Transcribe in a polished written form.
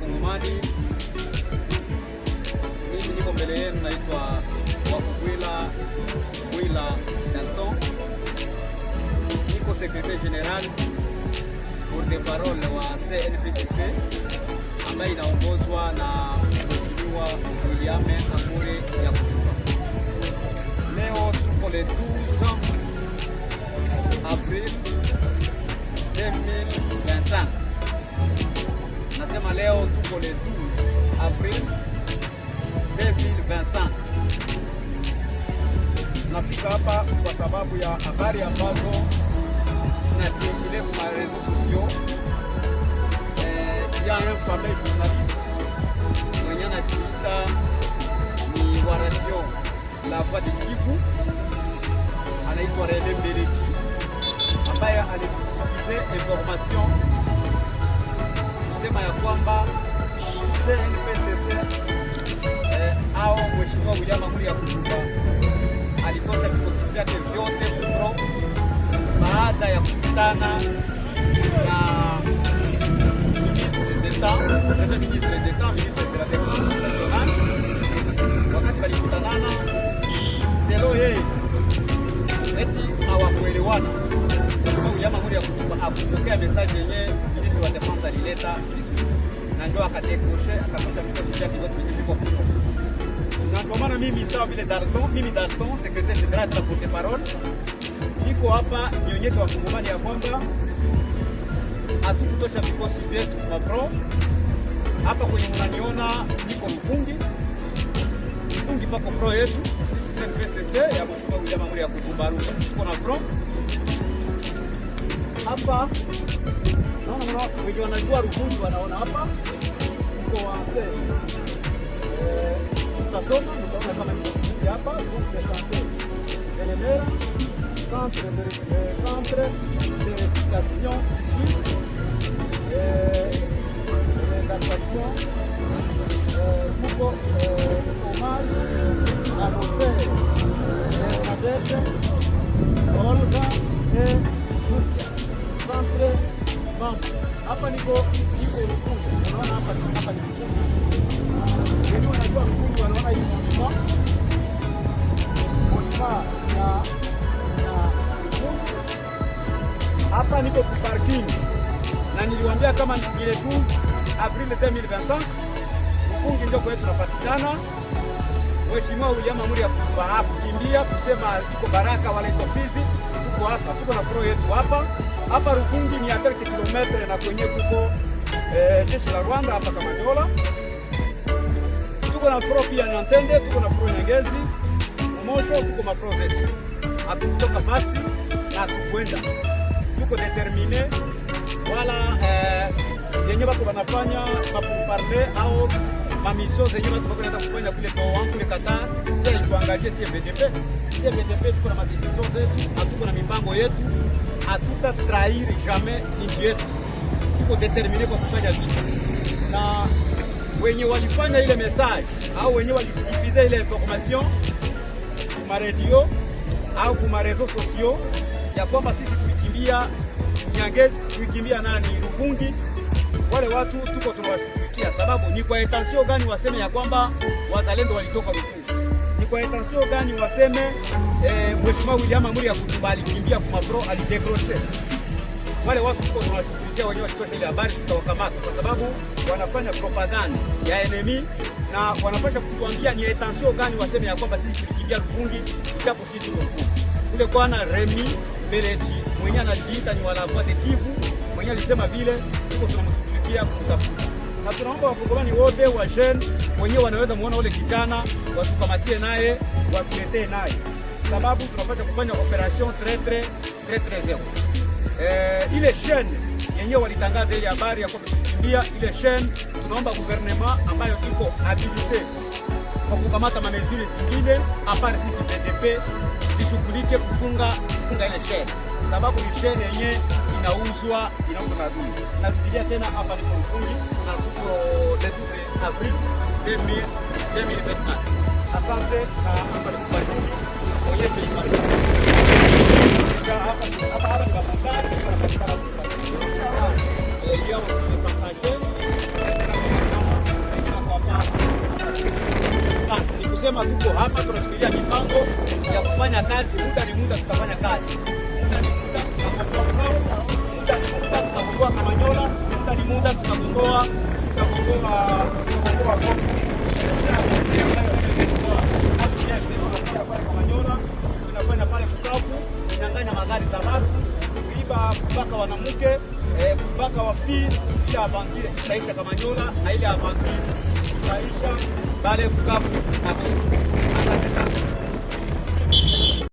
Wakongomani, mimi niko mbele yenu, naitwa Bwila Danton, niko secrétaire général porte-parole wa CNPSC ambaye inaongozwa na Mheshimiwa William Amuri Yakutumba. Leo tuko le 12 avril 2025. Nasema leo tuko le 12 avril 2025. Nafika hapa kwa sababu ya habari ambazo zinasirkule kwa reseaux sociaux. Il y a un fameux journaliste mwenye anajiita ni wa radio La Voix du Kivu, anaitwa Rene Mbelechi, ambaye alitufikizia information kusema ya kwamba CNPSC au Mheshimiwa William Amuri Yakutumba alitosha vikosi vyake vyote kufro baada ya kukutana na ministre d'État, ministre de la Défense nationale. Wakati walikutanana, selo yeye eti hawakuelewana. Mheshimiwa William Amuri Yakutumba akupokea message yenye ministre wa Défense alileta na ndio akatekoshe akatosha vikosi vyake vyote vilivyo kufro. Na kwa maana mimi sawa vile Danton, secrétaire général de la porte-parole, niko hapa nionyeshe Wakongomani ya kwamba hatukutosha vikosi vyetu kwa front. Hapa kwenye mnaniona niko mfungi pako front yetu sisi CNPSC ya Mheshimiwa William Amuri Yakutumba. Tuko na front hapa, naona wenye wanajua Rufungi wanaona hapa uko wa tutasoma, mtaona kama niko hapa de santé Elemera, centre d'éducation d'adaptation pour hommage à nos frères Bernadette, Olga et Lucia. Centre Banque. Hapa niko Rufungi. Unaona hapa ni Rufungi. Ndio unajua Rufungi, wanaona hii monument hapa niko ku parking na niliwaambia kama ile 12 April 2025 Rufungi ndio kwetu tunapatikana. Mheshimiwa William Amuri Yakutumba hakukimbia kusema iko Baraka wala iko Fizi, tuko hapa, tuko na pro yetu hapa Rufungi ni 30 km na kwenye kuko jeshi la Rwanda hapa Kamanyola. Tuko na pro pia Nyantende, tuko na pro Nyangezi, Mosho, tuko mafro zetu. Hatukutoka fasi na hatukwenda. Tuko determine wala yenye bako banafanya maparle au mamisio zenye bako kwenda kufanya kule Toan kule Qatar, sasa ituangalie si BDP. Si BDP tuko na madecision zetu, hatuko na mipango yetu, hatuta trahir jamais nchi yetu. Tuko determine kwa kufanya vita. Na wenye walifanya ile message au wenye walidifuser ile information kuma radio au kuma reseaux sociaux ya kwamba sisi tulikimbia Nyangezi, tulikimbia Rufungi, wale watu tuko tunawashughulikia. Sababu ni kwa intention gani waseme ya kwamba wazalendo walitoka Rufungi? Ni kwa intention gani waseme Mheshimiwa William Amuri Yakutumba alikimbia kwa mabro alidecrocher? Wale watu tuko tunawashughulikia, wenyewe watosha ile habari tutawakamata, kwa sababu wanafanya propaganda ya enemy na wanapasha kutuambia ni intention gani waseme ya kwamba sisi tulikimbia Rufungi ijapo sisi tuko Rufungi. Ule kwana Remi Mbelechi mwenye anajiita ni wala Voix du Kivu, mwenye alisema vile tuko tunamshughulikia kutafuta. Na tunaomba Wakongomani wote wa jeune wenyewe wanaweza muona ule kijana watukamatie naye, watuletee naye, sababu tunapaswa kufanya operation très zero. Ile chaîne yenyewe walitangaza ile habari ya kwamba tukimbia ile chaîne, tunaomba gouvernement ambayo iko habilité kwa kukamata mamezuri zingine apart sisi BDP zishughulike kufunga ile chaîne, sababu ni chaîne yenyewe inauzwa na adui. Na tukilia tena hapa ni Rufungi na tuko le 12 Avril 2025. Asante na hapa ni kubariki. Onyeshe imani. Hapa ni Babangari, tunapatikana kwa. Leo ni partager kusema tuko hapa tunashikilia mipango ya kufanya kazi. Muda ni muda, tutafanya kazi. Muda ni muda, tutakomboa Kamanyola. Muda ni muda, tutakomboa Kamanyola. Tunakwenda pale Bukavu kunyang'anya magari za watu, kuiba, kubaka wanamke, kubaka wafii. Ile avantire itaisha Kamanyola na ile avantire itaisha pale Bukavu. Asante sana.